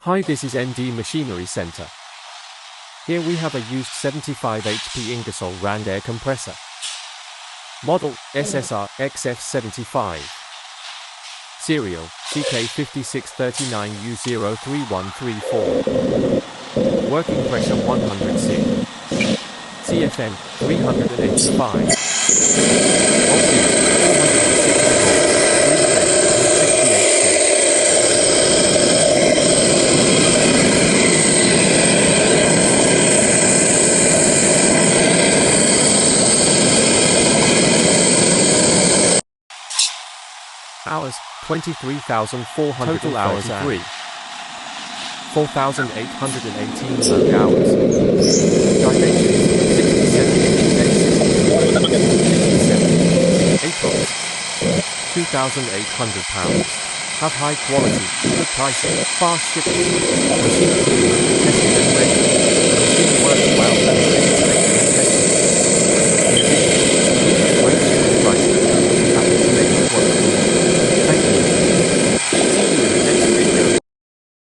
Hi, this is ND Machinery Center. Here we have a used 75 HP INGERSOLL RAND air compressor. Model SSR-XF75. Serial CK5639U03134. Working pressure 100 C. CFM 385. Voltage 468. Hours 23,400 total hours 3. 4,818 work hours. Dimensions 67 aprox 2,800 pounds. Have high quality, good pricing, fast shipping. Machine tested and ready.